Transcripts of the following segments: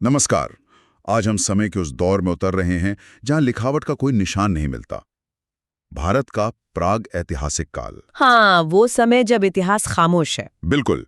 नमस्कार। आज हम समय के उस दौर में उतर रहे हैं जहां लिखावट का कोई निशान नहीं मिलता। भारत का प्राग ऐतिहासिक काल। हाँ, वो समय जब इतिहास खामोश है। बिल्कुल।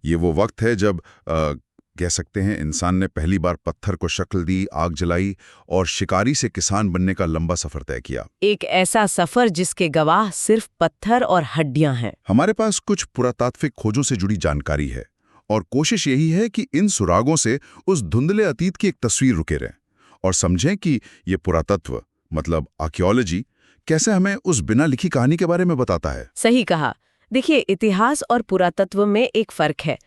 ये वो वक्त है जब कह सकते हैं इंसान ने पहली बार पत्थर को शक्ल दी, आग जलाई और शिकारी से किसान बनने का लंबा सफर तय किया। एक ऐसा सफर जिसके गवाह सिर्फ पत्थर और हड्डियां हैं। हमारे पास कुछ पुरातात्विक खोजों से जुड़ी जानकारी है और कोशिश यही है कि इन सुरागों से उस धुंधले अतीत की एक तस्वीर रुके रहें और समझें कि ये पुरातत्व मतलब आर्कियोलॉजी कैसे हमें उस बिना लिखी कहानी के बारे में बताता है। सही कहा। देखिए, इतिहास और पुरातत्व में एक फर्क है।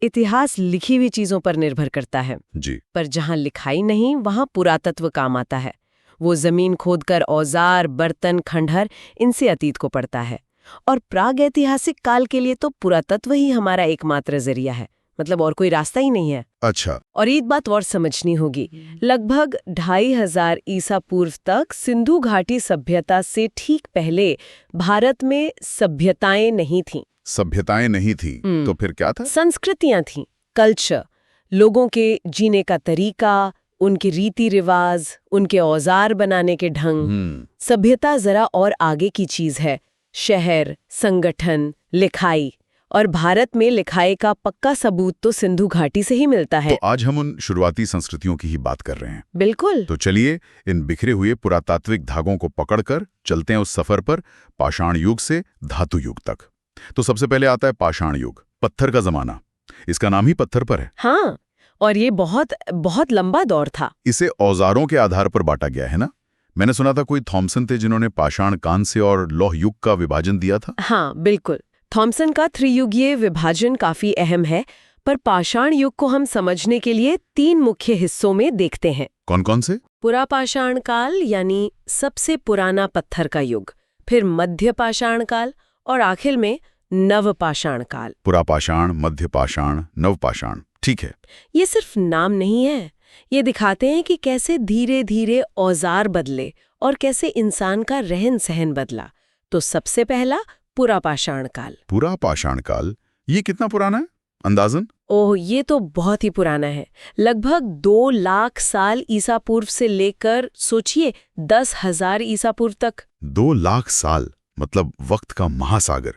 इतिहास लिखी हुई चीजों पर निर्भर करता है, जी। पर जहाँ लिखाई नहीं वहाँ पुरातत्व काम आता है। वो जमीन खोदकर औजार, बर्तन, खंडहर इनसे अतीत को पढ़ता है। और प्रागैतिहासिक काल के लिए तो पुरातत्व ही हमारा एकमात्र जरिया है, मतलब और कोई रास्ता ही नहीं है। अच्छा। और एक बात और समझनी होगी, लगभग 2500 ईसा पूर्व तक सिंधु घाटी सभ्यता से ठीक पहले भारत में सभ्यताएं नहीं थीं। सभ्यताएं नहीं थी तो फिर क्या था? संस्कृतियां थीं, कल्चर, लोगों के जीने का तरीका, उनके रीति रिवाज, उनके औजार बनाने के ढंग। सभ्यता जरा और आगे की चीज है। शहर, संगठन, लिखाई। और भारत में लिखाई का पक्का सबूत तो सिंधु घाटी से ही मिलता है। तो आज हम उन शुरुआती संस्कृतियों की ही बात कर रहे हैं। बिल्कुल। तो चलिए इन बिखरे हुए पुरातात्विक धागों को पकड़कर चलते हैं उस सफर पर, पाषाण युग से धातु युग तक। तो सबसे पहले आता है पाषाण युग, पत्थर का जमाना। इसका नाम ही पत्थर पर है। हाँ, और ये बहुत बहुत लंबा दौर था। इसे औजारों के आधार पर बांटा गया है ना? मैंने सुना था कोई थॉमसन थे जिन्होंने पाषाण, कांस्य और लौह युग का विभाजन दिया था। हाँ, बिल्कुल। थॉमसन का त्रियुगीय विभाजन काफी अहम है, पर पाषाण युग को हम समझने के लिए 3 मुख्य हिस्सों में देखते हैं। कौन कौन से? पुरापाषाण काल यानी सबसे पुराना पत्थर का युग, फिर मध्य पाषाण काल और आखिर में नवपाषाण काल। पुरापाषाण, मध्यपाषाण, नवपाषाण, ठीक है। ये सिर्फ नाम नहीं है, ये दिखाते हैं कि कैसे धीरे धीरे औजार बदले और कैसे इंसान का रहन सहन बदला। तो सबसे पहला पुरापाषाण काल। पुरापाषाण काल, ये कितना पुराना है अंदाजन? ओह, ये तो बहुत ही पुराना है। लगभग 2 लाख साल ईसा पूर्व से लेकर सोचिए 10,000 ईसा पूर्व तक। 2 लाख साल, मतलब वक्त का महासागर।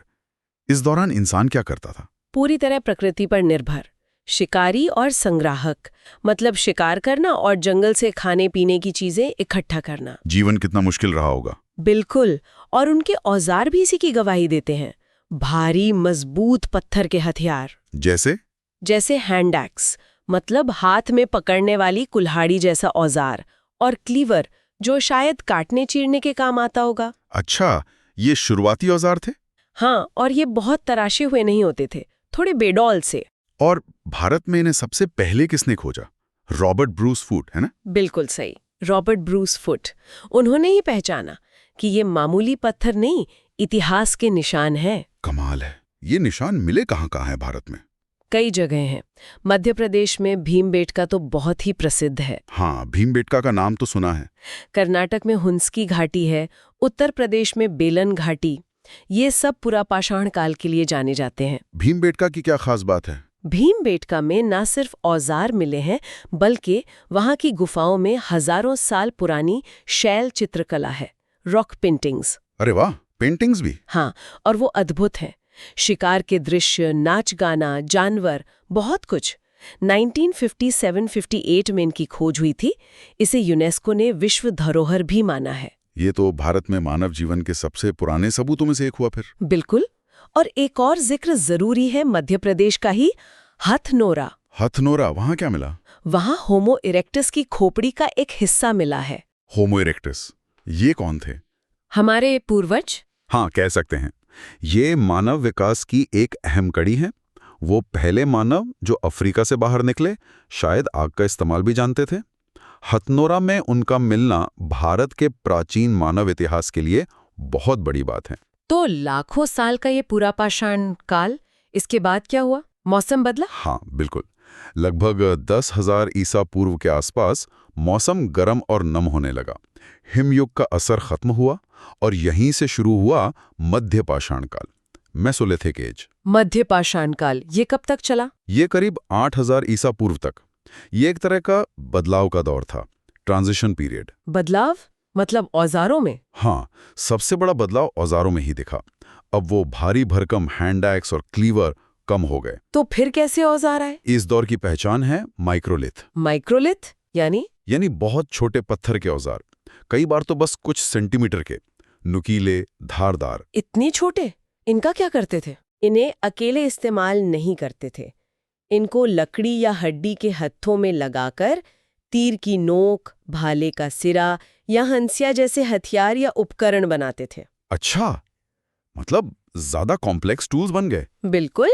इस दौरान इंसान क्या करता था? पूरी तरह प्रकृति पर निर्भर। शिकारी और संग्राहक, मतलब शिकार करना और जंगल से खाने पीने की चीजें इकट्ठा करना। जीवन कितना मुश्किल रहा होगा। बिल्कुल, और उनके औजार भी इसी की गवाही देते हैं। भारी मजबूत पत्थर के हथियार, जैसे हैंड एक्स, मतलब हाथ में पकड़ने वाली कुल्हाड़ी जैसा औजार, और क्लीवर, जो शायद काटने चीरने के काम आता होगा। अच्छा, ये शुरुआती औजार थे? हाँ, और ये बहुत तराशे हुए नहीं होते थे, थोड़े बेडौल से। और भारत में इन्हें सबसे पहले किसने खोजा? रॉबर्ट ब्रूस फूट, है ना? बिल्कुल सही, रॉबर्ट ब्रूस फुट। उन्होंने ही पहचाना कि ये मामूली पत्थर नहीं, इतिहास के निशान हैं। कमाल है। ये निशान मिले कहाँ हैं भारत में? कई जगह हैं। मध्य प्रदेश में भीमबेटका तो बहुत ही प्रसिद्ध है। हाँ, भीमबेटका का नाम तो सुना है। कर्नाटक में हुंसकी घाटी है, उत्तर प्रदेश में बेलन घाटी। ये सब पुरापाषाण काल के लिए जाने जाते हैं। भीमबेटका की क्या खास बात है? भीमबेटका में न सिर्फ औजार मिले हैं, बल्कि वहाँ की गुफाओं में हजारों साल पुरानी शैल चित्रकला है, रॉक पेंटिंग्स। अरे वाह, पेंटिंग्स भी? हाँ, और वो अद्भुत हैं। शिकार के दृश्य, नाच गाना, जानवर, बहुत कुछ। 1957-58 में इनकी खोज हुई थी। इसे यूनेस्को ने विश्व धरोहर भी माना है। ये तो भारत में मानव जीवन के सबसे पुराने सबूतों में से एक हुआ फिर। बिल्कुल। और एक और जिक्र जरूरी है मध्य प्रदेश का ही, हथनोरा। हथनोरा, वहां क्या मिला? वहां होमो इरेक्टस की खोपड़ी का एक हिस्सा मिला है। होमो इरेक्टस, ये कौन थे? हमारे पूर्वज। हाँ, कह सकते हैं। ये मानव विकास की एक अहम कड़ी है। वो पहले मानव जो अफ्रीका से बाहर निकले, शायद आग का इस्तेमाल भी जानते थे। हथनोरा में उनका मिलना भारत के प्राचीन मानव इतिहास के लिए बहुत बड़ी बात है। तो लाखों साल का ये पुरापाषाण काल, इसके बाद क्या हुआ? मौसम बदला? हाँ, बिल्कुल। लगभग 10,000 ईसा पूर्व के आसपास मौसम गर्म और नम होने लगा। हिमयुग का असर खत्म हुआ और यहीं से शुरू हुआ मध्य पाषाण काल, मेसोलिथिक एज। मध्य पाषाण काल, ये कब तक चला? ये करीब 8,000 ईसा पूर्व तक। ये एक तरह का बदलाव का दौर था, ट्रांजिशन पीरियड। बदलाव मतलब औजारों में? हाँ, सबसे बड़ा बदलाव औजारों में ही दिखा। अब वो भारी भरकम हैंड एक्स और क्लीवर कम हो गए। तो फिर कैसे औजार आए? इस दौर की पहचान है माइक्रोलिथ, माइक्रोलिथ यानी बहुत छोटे पत्थर के औजार, कई बार तो बस कुछ सेंटीमीटर के, नुकीले, धारदार। इतने छोटे? इनका क्या करते थे? इन्हें अकेले इस्तेमाल नहीं करते थे। इनको लकड़ी या हड्डी के हत्थों में लगाकर तीर की नोक, भाले का सिरा या हंसिया जैसे हथियार या उपकरण बनाते थे। अच्छा, मतलब ज्यादा कॉम्प्लेक्स टूल्स बन गए। बिल्कुल,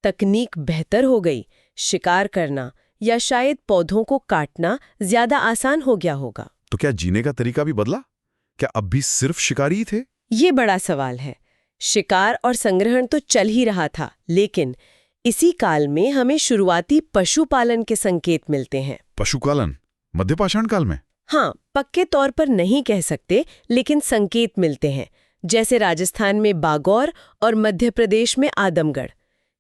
तकनीक बेहतर हो गई। शिकार करना या शायद पौधों को काटना ज्यादा आसान हो गया होगा। तो क्या जीने का तरीका भी बदला? क्या अब भी सिर्फ शिकारी ही थे? ये बड़ा सवाल है। शिकार और संग्रहण तो चल ही रहा था, लेकिन इसी काल में हमें शुरुआती पशुपालन के संकेत मिलते हैं। पशुपालन मध्यपाषाण काल में? हाँ, पक्के तौर पर नहीं कह सकते, लेकिन संकेत मिलते हैं, जैसे राजस्थान में बागौर और मध्य प्रदेश में आदमगढ़।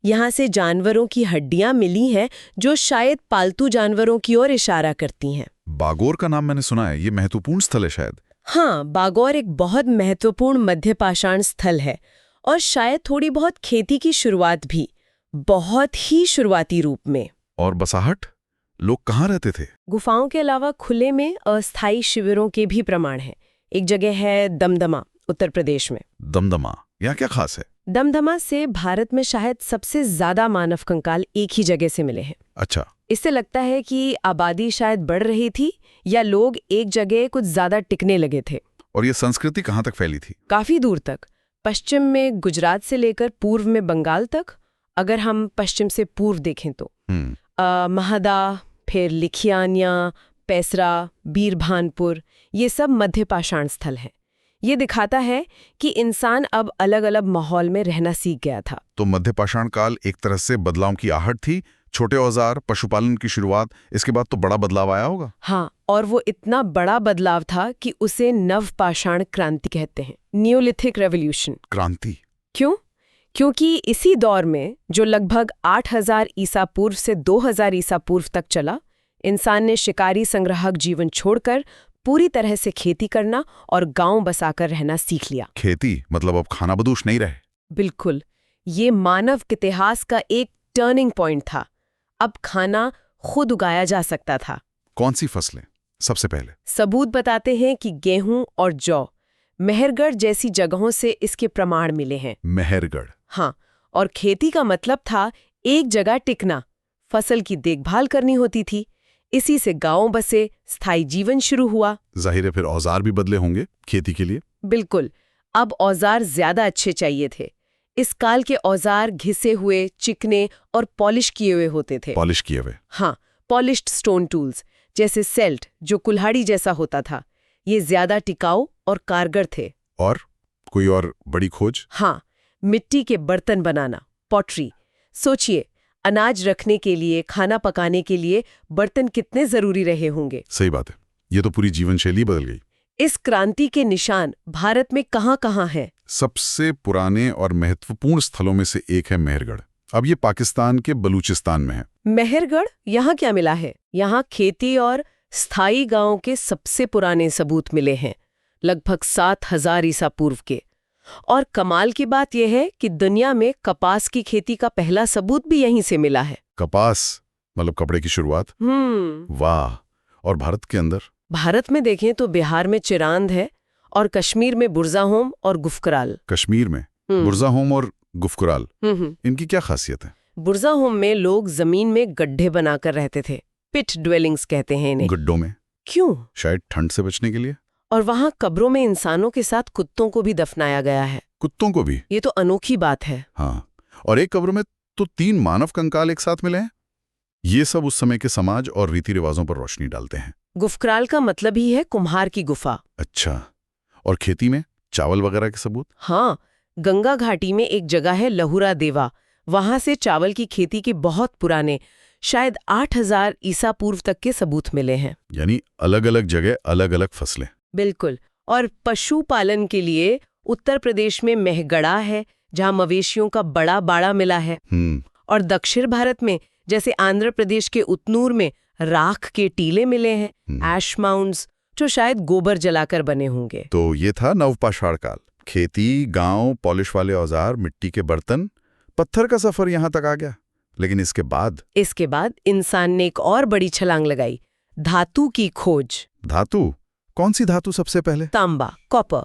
यहाँ से जानवरों की हड्डियां मिली हैं जो शायद पालतू जानवरों की ओर इशारा करती हैं। बागौर का नाम मैंने सुना है, ये महत्वपूर्ण स्थल है शायद। हाँ, बागौर एक बहुत महत्वपूर्ण मध्यपाषाण स्थल है और शायद थोड़ी बहुत खेती की शुरुआत भी, बहुत ही शुरुआती रूप में। और बसाहट? लोग कहाँ रहते थे? गुफाओं के अलावा खुले में अस्थायी शिविरों के भी प्रमाण हैं। एक जगह है दमदमा, उत्तर प्रदेश में। दमदमा, यहाँ क्या खास है? दमदमा से भारत में शायद सबसे ज्यादा मानव कंकाल एक ही जगह से मिले हैं। अच्छा। इससे लगता है कि आबादी शायद बढ़ रही थी या लोग एक जगह कुछ ज्यादा टिकने लगे थे। और ये संस्कृति कहाँ तक फैली थी? काफी दूर तक, पश्चिम में गुजरात से लेकर पूर्व में बंगाल तक। अगर हम पश्चिम से पूर्व देखें तो महादा, फिर लिखियानिया, पैसरा, बीरभानपुर, ये सब मध्यपाषाण स्थल हैं। ये दिखाता है कि इंसान अब अलग अलग माहौल में रहना सीख गया था। तो मध्यपाषाण काल एक तरह से बदलाव की आहट थी, छोटे औजार, पशुपालन की शुरुआत, इसके बाद तो बड़ा बदलाव आया होगा। हाँ, और वो इतना बड़ा बदलाव था कि उसे नवपाषाण क्रांति कहते हैं, न्यूलिथिक रेवोल्यूशन। क्रांति क्यों? क्योंकि इसी दौर में, जो लगभग 8000 ईसा पूर्व से 2000 ईसा पूर्व तक चला, इंसान ने शिकारी संग्राहक जीवन छोड़कर पूरी तरह से खेती करना और गांव बसाकर रहना सीख लिया। खेती मतलब अब खानाबदोश नहीं रहे? बिल्कुल, ये मानव इतिहास का एक टर्निंग पॉइंट था। अब खाना खुद उगाया जा सकता था। कौन सी फसलें सबसे पहले? सबूत बताते हैं कि गेहूं और जौ, मेहरगढ़ जैसी जगहों से इसके प्रमाण मिले हैं। मेहरगढ़? हाँ, और खेती का मतलब था एक जगह टिकना, फसल की देखभाल करनी होती थी। इसी से गांव बसे, स्थायी जीवन शुरू हुआ। जाहिर है फिर औजार भी बदले होंगे खेती के लिए? बिल्कुल, अब औजार ज्यादा अच्छे चाहिए थे। इस काल के औजार घिसे हुए, चिकने और पॉलिश किए हुए होते थे। पॉलिश किए हुए? हाँ, पॉलिश्ड स्टोन टूल्स, जैसे सेल्ट, जो कुल्हाड़ी जैसा होता था। ये ज्यादा टिकाऊ और कारगर थे। और कोई और बड़ी खोज? हाँ, मिट्टी के बर्तन बनाना, पॉटरी। सोचिए, अनाज रखने के लिए, खाना पकाने के लिए बर्तन कितने जरूरी रहे होंगे। सही बात है, ये तो पूरी जीवन शैली बदल गई। इस क्रांति के निशान भारत में कहाँ-कहाँ हैं? सबसे पुराने और महत्वपूर्ण स्थलों में से एक है मेहरगढ़। अब ये पाकिस्तान के बलूचिस्तान में है। मेहरगढ़, यहाँ क्या मिला है? यहाँ खेती और स्थायी गांवों के सबसे पुराने सबूत मिले हैं, लगभग 7000 ईसा पूर्व के। और कमाल की बात यह है कि दुनिया में कपास की खेती का पहला सबूत भी यहीं से मिला है। कपास मतलब कपड़े की शुरुआत? वाह! और भारत के अंदर? भारत में देखें तो बिहार में चिरांद है और कश्मीर में बुरज़ाहोम और गुफकराल। कश्मीर में बुरज़ाहोम और गुफकराल, इनकी क्या खासियत है? बुरज़ाहोम में लोग जमीन में गड्ढे बनाकर रहते थे, पिट ड्वेलिंग्स कहते हैं इन्हें। गड्ढों में? क्यों? शायद ठंड से बचने के लिए। और वहाँ कब्रों में इंसानों के साथ कुत्तों को भी दफनाया गया है। कुत्तों को भी? ये तो अनोखी बात है। हाँ, और एक कब्र में तो 3 मानव कंकाल एक साथ मिले हैं। ये सब उस समय के समाज और रीति रिवाजों पर रोशनी डालते हैं। गुफकराल का मतलब ही है कुम्हार की गुफा। अच्छा, और खेती में चावल वगैरह के सबूत? हाँ, गंगा घाटी में एक जगह है लहुरा देवा, वहां से चावल की खेती के बहुत पुराने, शायद 8000 ईसा पूर्व तक के सबूत मिले हैं। यानी अलग अलग जगह अलग अलग फसलें। बिल्कुल। और पशुपालन के लिए उत्तर प्रदेश में मेहगढ़ा है, जहां मवेशियों का बड़ा बाड़ा मिला है। और दक्षिण भारत में, जैसे आंध्र प्रदेश के उतनूर में, राख के टीले मिले हैं, ऐश माउंड्स, जो शायद गोबर जलाकर बने होंगे। तो ये था नवपाषाण काल। खेती, गांव, पॉलिश वाले औजार, मिट्टी के बर्तन, पत्थर का सफर यहाँ तक आ गया। लेकिन इसके बाद इंसान ने एक और बड़ी छलांग लगाई, धातु की खोज। धातु? कौन सी धातु सबसे पहले? तांबा, कॉपर।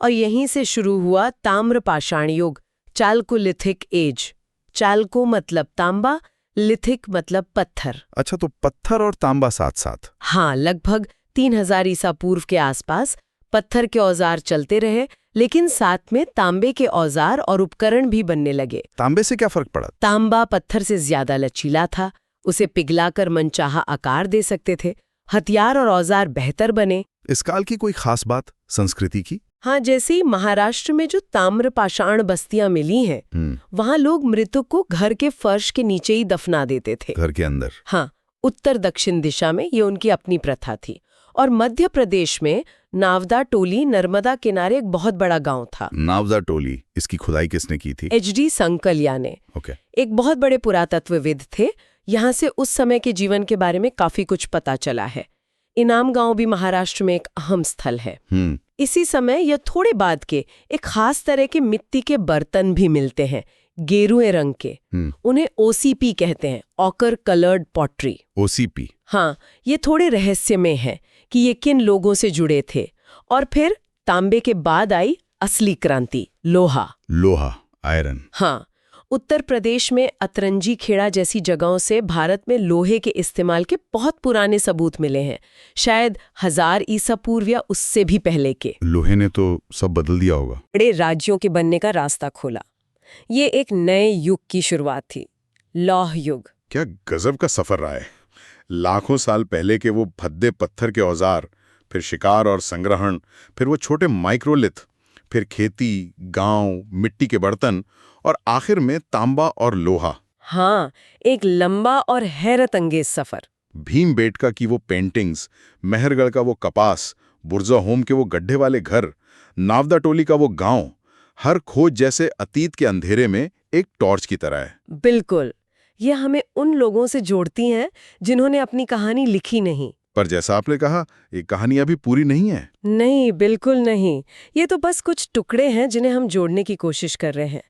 और यहीं से शुरू हुआ ताम्रपाषाण युग, चाल्कोलिथिक एज। चाल्को मतलब तांबा, लिथिक मतलब पत्थर। अच्छा, तो पत्थर और तांबा साथ साथ? हाँ, लगभग 3000 ईसा पूर्व के आसपास पत्थर के औजार चलते रहे, लेकिन साथ में तांबे के औजार और उपकरण भी बनने लगे। तांबे से क्या फर्क पड़ा? तांबा पत्थर से ज्यादा लचीला था, उसे पिघलाकर मनचाहा आकार दे सकते थे, हथियार और औजार बेहतर बने। इस काल की कोई खास बात संस्कृति की? हाँ, जैसे ही महाराष्ट्र में जो ताम्रपाषाण बस्तियां मिली हैं, वहां लोग मृतक को घर के फर्श के नीचे ही दफना देते थे। घर के अंदर? हाँ, उत्तर दक्षिण दिशा में ये उनकी अपनी प्रथा थी। और मध्य प्रदेश में नावदा टोली नर्मदा किनारे एक बहुत बड़ा गांव था। नावदा टोली, इसकी खुदाई किसने की थी? HD संकलिया ने। एक बहुत बड़े पुरातत्वविद थे। यहाँ से उस समय के जीवन के बारे में काफी कुछ पता चला है। इनाम गांव भी महाराष्ट्र में एक अहम स्थल है। इसी समय या थोड़े बाद के एक खास तरह के मिट्टी के बर्तन भी मिलते हैं, गेरुए रंग के। उन्हें OCP कहते हैं, ऑकर कलर्ड पॉटरी। OCP? हाँ, ये थोड़े रहस्यमय है कि ये किन लोगों से जुड़े थे। और फिर तांबे के बाद आई असली क्रांति, लोहा, आयरन। हाँ, उत्तर प्रदेश में अतरंजी खेड़ा जैसी जगहों से भारत में लोहे के इस्तेमाल के बहुत पुराने सबूत मिले हैं, शायद 1000 ईसा पूर्व या उससे भी पहले के। लोहे ने तो सब बदल दिया होगा। बड़े राज्यों के बनने का रास्ता खोला। ये एक नए युग की शुरुआत थी, लौह युग। क्या गजब का सफर रहा है। लाखों साल पहले के वो भद्दे पत्थर के औजार, फिर शिकार और संग्रहण, फिर वो छोटे माइक्रोलिथ, फिर खेती, गांव, मिट्टी के बर्तन और आखिर में तांबा और लोहा। हाँ, एक लंबा और हैरत अंगेज सफर। भीमबेटका की वो पेंटिंग्स, मेहरगढ़ का वो कपास, बुर्जा होम के वो गड्ढे वाले घर, नावदा टोली का वो गांव, हर खोज जैसे अतीत के अंधेरे में एक टॉर्च की तरह है। बिल्कुल, ये हमें उन लोगों से जोड़ती हैं जिन्होंने अपनी कहानी लिखी नहीं। पर जैसा आपने कहा, ये कहानी अभी पूरी नहीं है। नहीं, बिल्कुल नहीं। ये तो बस कुछ टुकड़े हैं जिन्हें हम जोड़ने की कोशिश कर रहे हैं।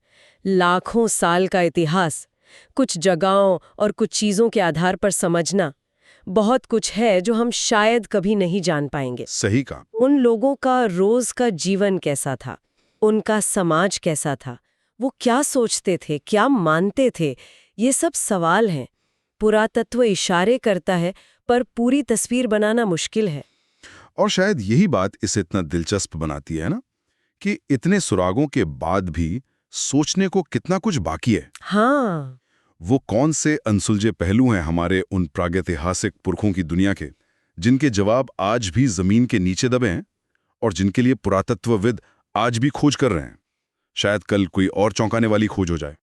लाखों साल का इतिहास, कुछ जगहों और कुछ चीजों के आधार पर समझना, बहुत कुछ है जो हम शायद कभी नहीं जान पाएंगे। सही कहा। उन लोगों का रोज का जीवन कैसा था, उनका समाज कैसा था, वो क्या सोचते थे, क्या मानते थे, ये सब सवाल हैं। पुरातत्व इशारे करता है, पर पूरी तस्वीर बनाना मुश्किल है। और शायद यही बात इसे इतना दिलचस्प बनाती है ना, कि इतने सुरागों के बाद भी सोचने को कितना कुछ बाकी है। हाँ, वो कौन से अनसुलझे पहलू हैं हमारे उन प्रागैतिहासिक पुरखों की दुनिया के, जिनके जवाब आज भी जमीन के नीचे दबे हैं और जिनके लिए पुरातत्वविद आज भी खोज कर रहे हैं। शायद कल कोई और चौंकाने वाली खोज हो जाए।